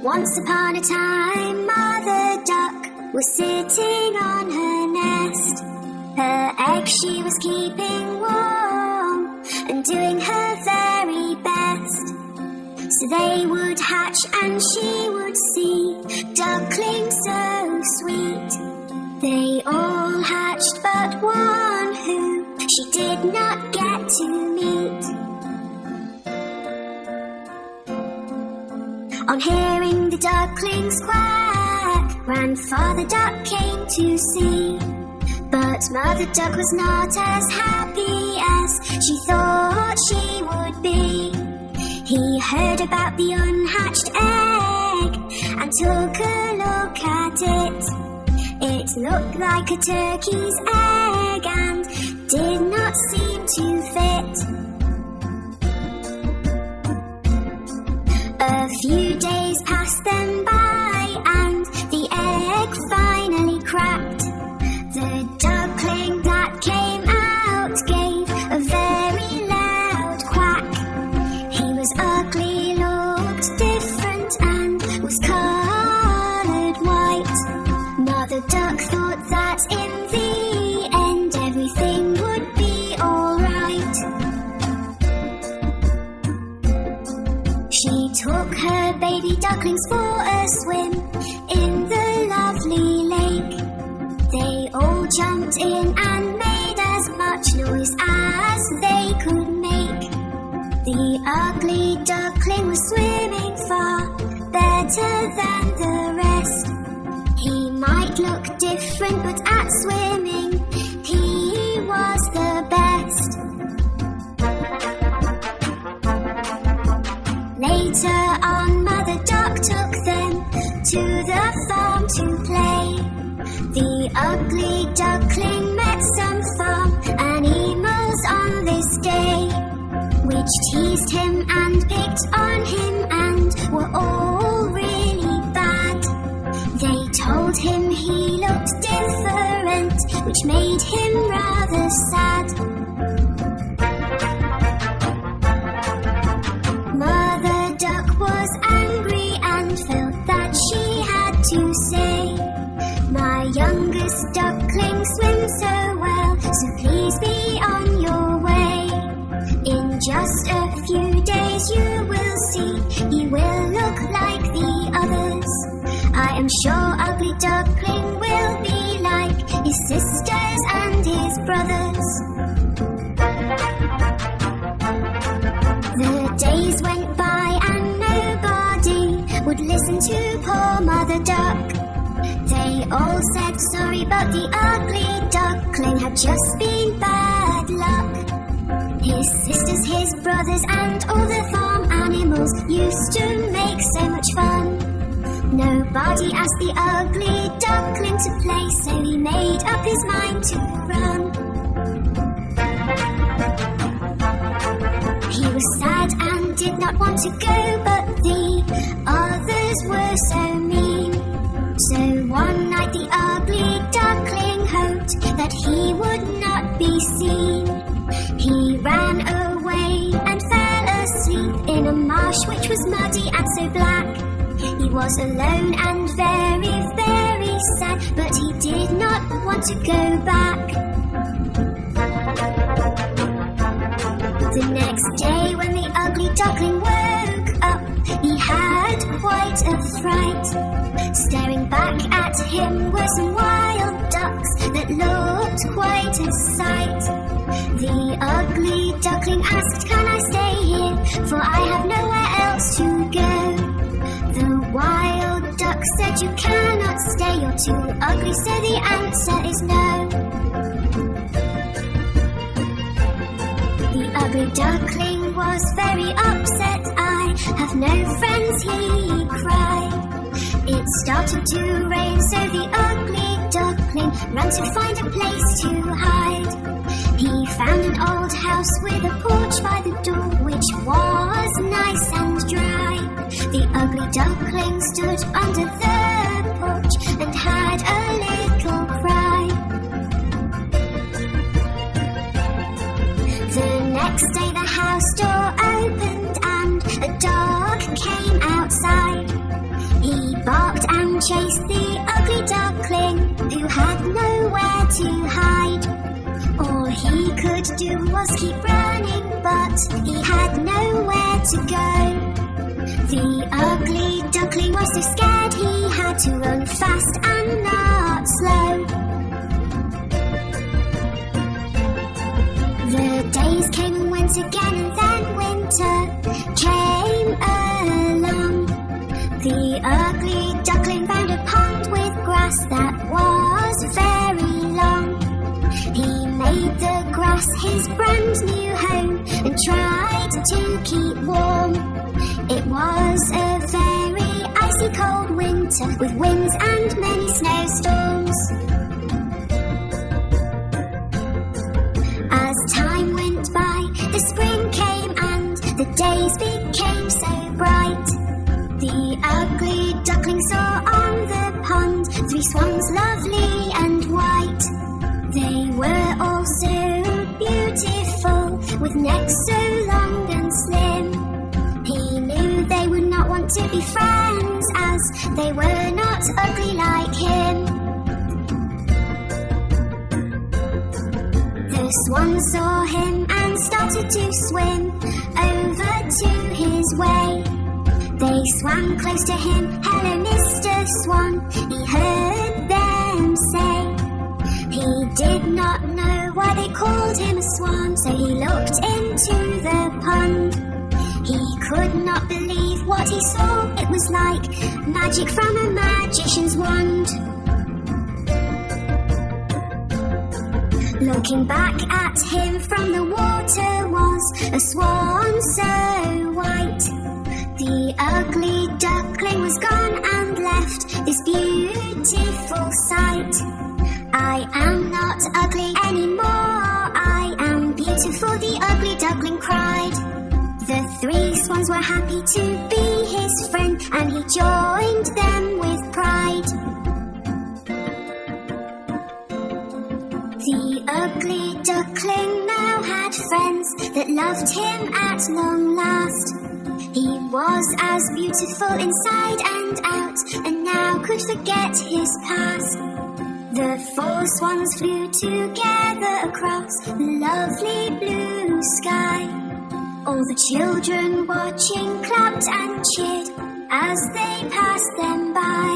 Once upon a time, Mother Duck was sitting on her nest. Her egg she was keeping warm and doing her very best. So they would hatch and she would see ducklings so sweet. They all hatched but one who she did not get to meet. On hearing the ducklings quack, Grandfather Duck came to see. But Mother Duck was not as happy as she thought she would be. He heard about the unhatched egg and took a look at it. It looked like a turkey's egg and did not seem to fit. A few days passed them by and the egg finally cracked. The duckling that came out gave a very loud quack. He was ugly, looked different and was coloured white. Mother Duck thought that in the end everything would be alright. She took her baby ducklings for a swim in the lovely lake. They all jumped in and made as much noise as they could make. The ugly duckling was swimming far better than the rest. He might look different, but at swimming he was the best. Later on, Mother Duck took them to the farm to play. The ugly duckling met some farm animals on this day, which teased him and picked on him and were all really bad. They told him he looked different, which made him rather sad. Mother Duck was angry and felt that she had to say, "My youngest duckling swims so well, so please be on your way. In just a few days you will see he will look like the others. I am sure ugly duckling will be like his sisters and his brothers." The days went by and nobody would listen to poor Mother Duck. They all said sorry, but the ugly duckling had just been bad luck. His sisters, his brothers, and all the farm animals used to make so much fun. Nobody asked the ugly duckling to play, so he made up his mind to run. He was sad and did not want to go, but the others were so mean. So one night the ugly duckling hoped that he would not be seen. He ran away and fell asleep in a marsh which was muddy and so black. He was alone and very, very sad, but he did not want to go back. The next day when the ugly duckling woke up, he had quite a fright. Staring back at him were some wild ducks that looked quite a sight. The ugly duckling asked, "Can I stay here? For I have nowhere else to go." The wild duck said, "You cannot stay, you're too ugly, so the answer is no." The ugly duckling was very upset. "I have no friends," he cried. It started to rain, so the ugly duckling ran to find a place to hide. He found an old house with a porch by the door, which was nice and dry. The ugly duckling stood under the porch and had a little cry. The next day the house door opened and a dog came outside. chased the ugly duckling, who had nowhere to hide. All he could do was keep running, but he had nowhere to go. The ugly duckling was so scared he had to run fast and not slow. The days came and went again, and then winter came along. The ugly duckling found a pond with grass that was very long. He made the grass his brand new home and tried to keep warm. It was a very icy cold winter with winds and many snowstorms. As time went by, the spring came and the days became so bright. The ugly duckling saw on the pond 3 swans, lovely and white. They were all so beautiful, with necks so long and slim. He knew they would not want to be friends, as they were not ugly like him. The swan saw him and started to swim over to his way. They swam close to him. "Hello, Mr. Swan," he heard them say. He did not know why they called him a swan, so he looked into the pond. He could not believe what he saw. It was like magic from a magician's wand. Looking back at him from the water was a swan so white. The ugly duckling was gone and left this beautiful sight. "I am not ugly anymore, I am beautiful," the ugly duckling cried. The 3 swans were happy to be his friend, and he joined them with pride. The ugly duckling now had friends that loved him at long last. He was as beautiful inside and out, and now could forget his past. The 4 swans flew together across the lovely blue sky. All the children watching clapped and cheered as they passed them by.